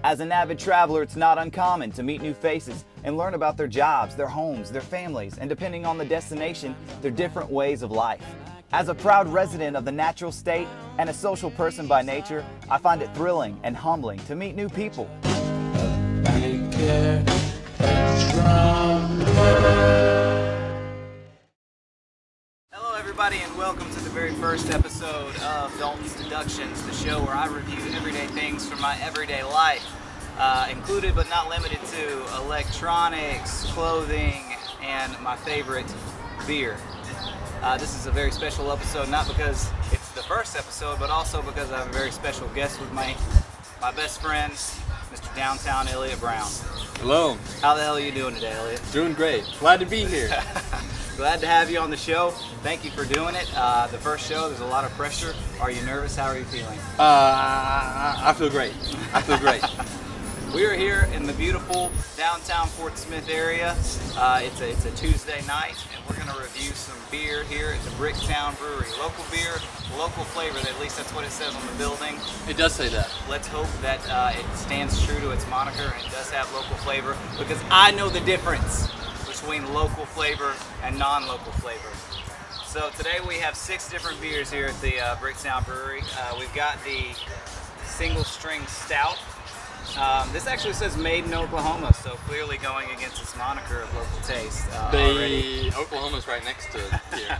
As an avid traveler, it's not uncommon to meet new faces and learn about their jobs, their homes, their families, and depending on the destination, their different ways of life. As a proud resident of the natural state and a social person by nature, I find it thrilling and humbling to meet new people. Hello everybody and welcome to the very first episode of Dalton's Deductions, the show where I review everyday things from my everyday life, included but not limited to electronics, clothing, and my favorite, beer. This is a very special episode, not because it's the first episode, but also because I have a very special guest with me, my best friend, Mr. Downtown Elliot Brown. Hello. How the hell are you doing today, Elliot? Doing great. Glad to be here. Glad to have you on the show. Thank you for doing it. The first show, there's a lot of pressure. Are you nervous? How are you feeling? I feel great. I feel great. We are here in the beautiful downtown Fort Smith area. It's a Tuesday night, and we're going to review some beer here at the Bricktown Brewery. Local beer, local flavor. At least that's what it says on the building. It does say that. Let's hope that it stands true to its moniker and does have local flavor, because I know the difference between local flavor and non-local flavor. So today we have 6 different beers here at the Bricktown Brewery. We've got the single string stout. This actually says made in Oklahoma, so clearly going against its moniker of local taste. Oklahoma's right next to it here.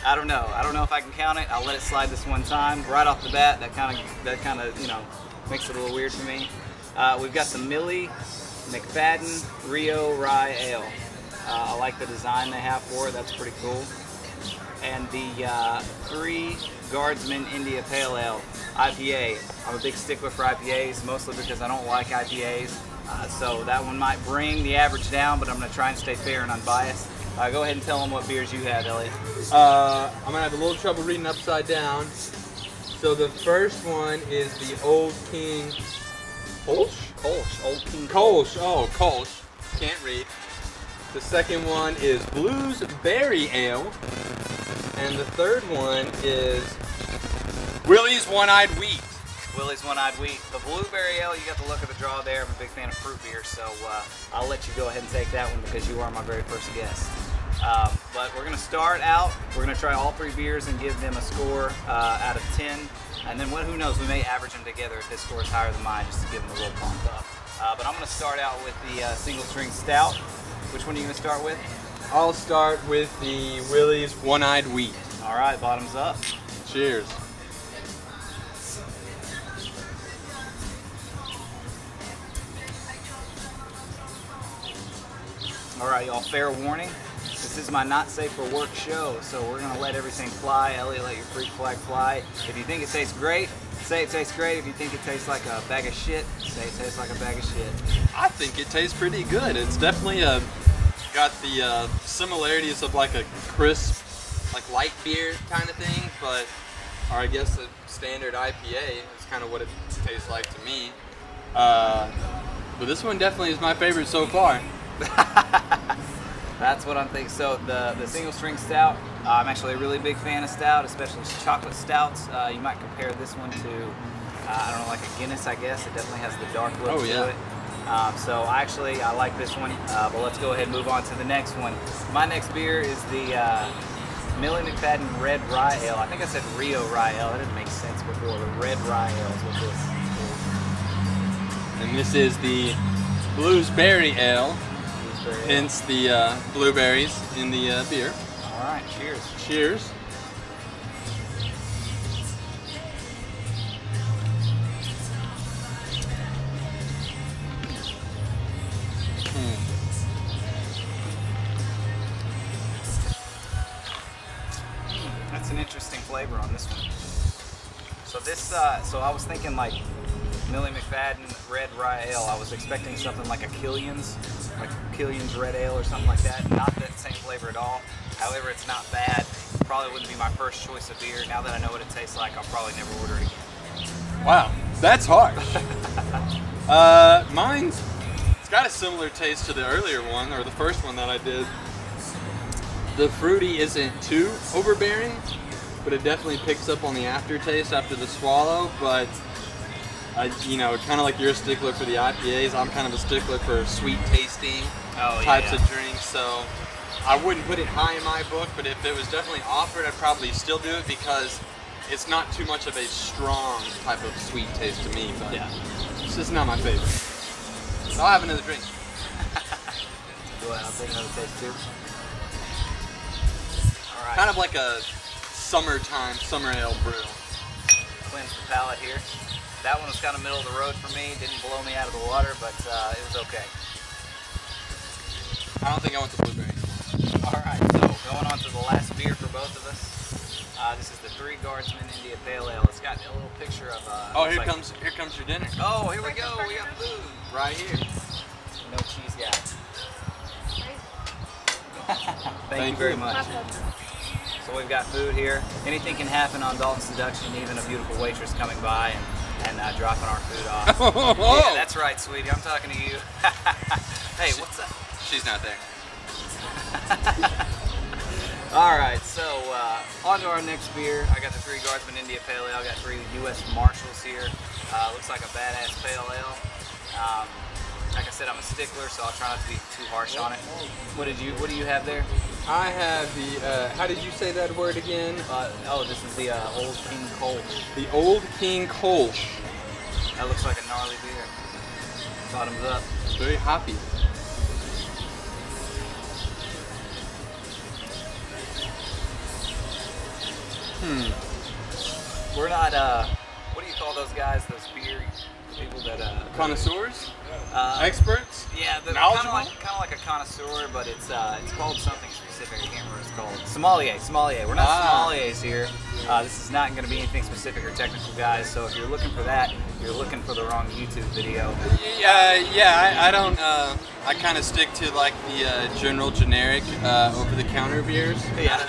I don't know if I can count it. I'll let it slide this one time. Right off the bat, that kind of makes it a little weird for me. We've got the Millie McFadden Rio Rye Ale. I like the design they have for it. That's pretty cool. And the Three Guardsman India Pale Ale IPA. I'm a big stickler for IPAs, mostly because I don't like IPAs. So that one might bring the average down, but I'm going to try and stay fair and unbiased. Go ahead and tell them what beers you have, Elliot. I'm going to have a little trouble reading upside down. So the first one is the Old King Kolsch? Old King Kolsch. Oh, Kolsch. Can't read. The second one is Blues Berry Ale. And the third one is Willie's One-Eyed Wheat. Willie's One-Eyed Wheat. The Blueberry Ale, you got the look of the draw there. I'm a big fan of fruit beer, so I'll let you go ahead and take that one because you are my very first guest. But we're going to start out. We're going to try all 3 beers and give them a score out of 10. And then who knows, we may average them together if this score is higher than mine, just to give them a little pump up. But I'm going to start out with the single string stout. Which one are you going to start with? I'll start with the Willie's One-Eyed Wheat. All right, bottoms up. Cheers. All right, y'all, fair warning. This is my not safe for work show, so we're going to let everything fly. Elliot, let your freak flag fly. If you think it tastes great, say it tastes great. If you think it tastes like a bag of shit, say it tastes like a bag of shit. I think it tastes pretty good. It's definitely got the similarities of like a crisp, like light beer kind of thing, or I guess a standard IPA is kind of what it tastes like to me. But this one definitely is my favorite so far. That's what I'm thinking. So the single string stout, I'm actually a really big fan of stout, especially chocolate stouts. You might compare this one to, I don't know, like a Guinness, I guess. It definitely has the dark look to it. So I like this one, but let's go ahead and move on to the next one. My next beer is the Millie McFadden Red Rye Ale. I think I said Rio Rye Ale. That didn't make sense before. The Red Rye Ale is what this is. And this is the Blues Berry Ale. Hence the blueberries in the beer. All right, cheers. Cheers. That's an interesting flavor on this one. So so I was thinking like Millie McFadden Red Rye Ale. I was expecting something like a Killian's Red Ale or something like that. Not that same flavor at all. However, it's not bad. Probably wouldn't be my first choice of beer. Now that I know what it tastes like, I'll probably never order it again. Wow, that's harsh. Mine's got a similar taste to the earlier one, or the first one that I did. The fruity isn't too overbearing, but it definitely picks up on the aftertaste after the swallow. But You know, kind of like you're a stickler for the IPAs, I'm kind of a stickler for sweet tasting types of drinks. So I wouldn't put it high in my book, but if it was definitely offered, I'd probably still do it because it's not too much of a strong type of sweet taste to me. But it's just not my favorite. So I'll have another drink. Go ahead, I'll take another taste too. All right. Kind of like a summer ale brew. Cleanse the palate here. That one was kind of middle of the road for me. Didn't blow me out of the water, but it was okay. I don't think I want the blueberry. All right, so going on to the last beer for both of us. This is the Three Guardsmen India Pale Ale. It's got a little picture of. Here comes your dinner. Oh, here we go. We got food Right here. No cheese guy. Thank you very much. So we've got food here. Anything can happen on Dalton's Deduction, even a beautiful waitress coming by and dropping our food off. Yeah, that's right, sweetie. I'm talking to you. Hey, what's up? She's not there. All right, so on to our next beer. I got the Three Guardsmen India Pale Ale. I got 3 U.S. Marshals here. Looks like a badass pale ale. Like I said, I'm a stickler, so I'll try not to be too harsh on it. What do you have there? I have the, how did you say that word again? This is the Old King Kolsch. The Old King Kolsch. That looks like a gnarly beer. Bottoms up. It's very hoppy. We're not, what do you call those guys, those beer people that, Connoisseurs? Experts? Yeah, kind knowledgeable? of like a connoisseur, but it's called something specific. I can't remember what it's called. Sommelier. We're not sommeliers here. This is not going to be anything specific or technical, guys. So if you're looking for that, you're looking for the wrong YouTube video. I don't. I kind of stick to like the general generic over-the-counter beers. Yeah.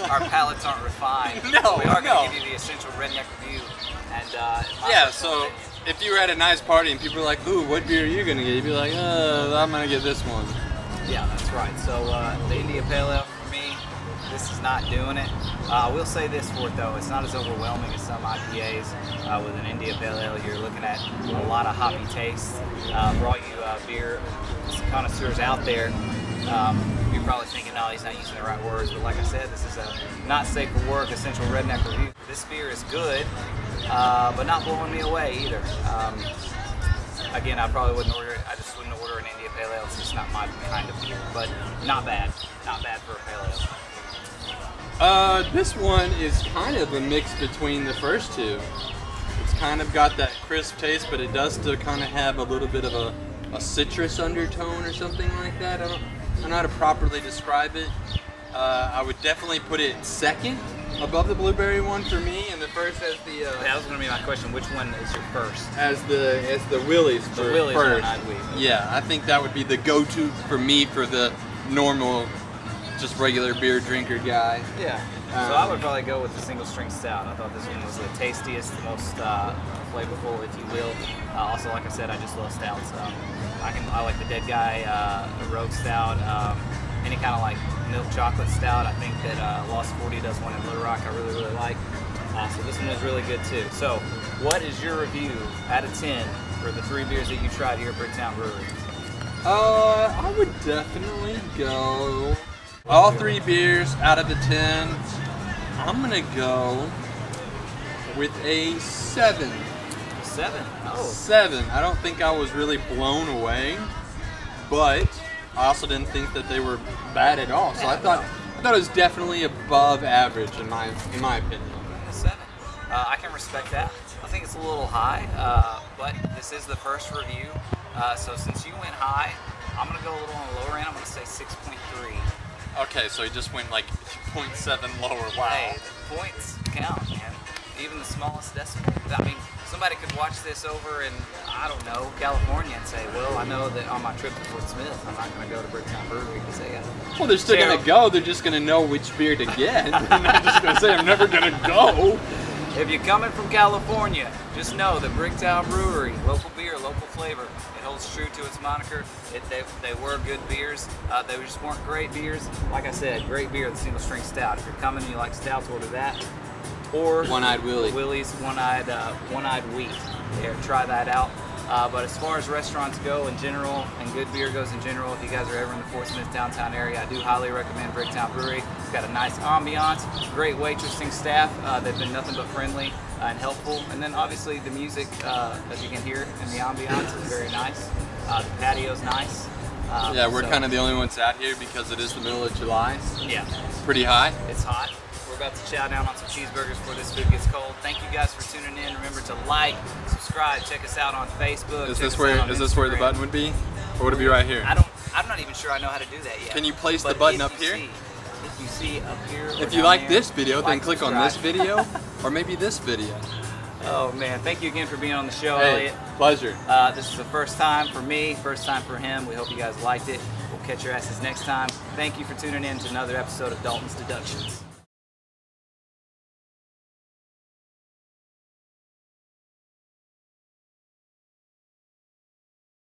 Our palates aren't refined. No, we are going to give you the essential redneck review. And so if you were at a nice party and people were like, "Ooh, what beer are you gonna get?" You'd be like, "I'm gonna get this one." Yeah, that's right. So the India Pale Ale for me, this is not doing it. I will say this for it though, it's not as overwhelming as some IPAs. With an India Pale Ale, you're looking at a lot of hoppy taste. For all you beer connoisseurs out there, you're probably thinking, "No, he's not using the right words." But like I said, this is a not safe for work essential redneck review. This beer is good, but not blowing me away either. Again, I probably wouldn't order it. I just wouldn't order an India Pale Ale. It's just not my kind of beer, but not bad. Not bad for a pale ale. This one is kind of a mix between the first two. It's kind of got that crisp taste, but it does still kind of have a little bit of a citrus undertone or something like that. I don't know how to properly describe it. I would definitely put it second above the blueberry one for me, and the first as the. That was going to be my question. Which one is your first? As the Willie's The Willie's first. one I'd weep. Yeah, I think that would be the go-to for me for the normal, just regular beer drinker guy. Yeah. So I would probably go with the single strength stout. I thought this one was the tastiest, the most flavorful, if you will. Also, like I said, I just love stouts. I like the Dead Guy Rogue Stout. Any kind of like milk chocolate stout. I think that Lost 40 does one in Little Rock I really, really like. So this one was really good too. So what is your review out of 10 for the 3 beers that you tried here at Bricktown Brewery? I would definitely go all 3 beers out of the 10. I'm gonna go with a 7. 7? Oh. 7. I don't think I was really blown away, but I also didn't think that they were bad at all. So I thought it was definitely above average in my opinion. 7. I can respect that. I think it's a little high, but this is the first review. So since you went high, I'm gonna go a little on the lower end. I'm gonna say 6.3. Okay, so he just went like 0.7 lower. Wow. Hey, the points count, man. Even the smallest decimal. I mean, somebody could watch this over in, I don't know, California and say, well, I know that on my trip to Fort Smith, I'm not going to go to Bricktown Brewery because they got. Well, they're still going to go. They're just going to know which beer to get. They're not just going to say, I'm never going to go. If you're coming from California, just know that Bricktown Brewery, local beer, local flavor, it holds true to its moniker. They were good beers. They just weren't great beers. Like I said, great beer, the single strength stout. If you're coming and you like stouts, order that. Or One-Eyed Willie. Willie's one-eyed wheat. there, try that out. But as far as restaurants go in general, and good beer goes in general, if you guys are ever in the Fort Smith downtown area, I do highly recommend Bricktown Brewery. It's got a nice ambiance, great waitressing staff. They've been nothing but friendly and helpful. And then obviously the music, as you can hear, and the ambiance is very nice. The patio's nice. Yeah, we're so- kind of the only ones out here because it is the middle of July. Yeah, Pretty high. it's hot. We're about to chow down on some cheeseburgers before this food gets cold. Thank you guys for tuning in. Remember to like, subscribe, check us out on Facebook. Is check this us where out on the Instagram. button would be, or would it be right here? I'm not even sure I know how to do that yet. Can you place the But button if up you here? if you see up here. or If you down like there, this video, then like, click on this subscribe. video, or maybe this video. Oh man, thank you again for being on the show, Hey, Elliot. pleasure. This is the first time for me, first time for him. We hope you guys liked it. We'll catch your asses next time. Thank you for tuning in to another episode of Dalton's Deductions.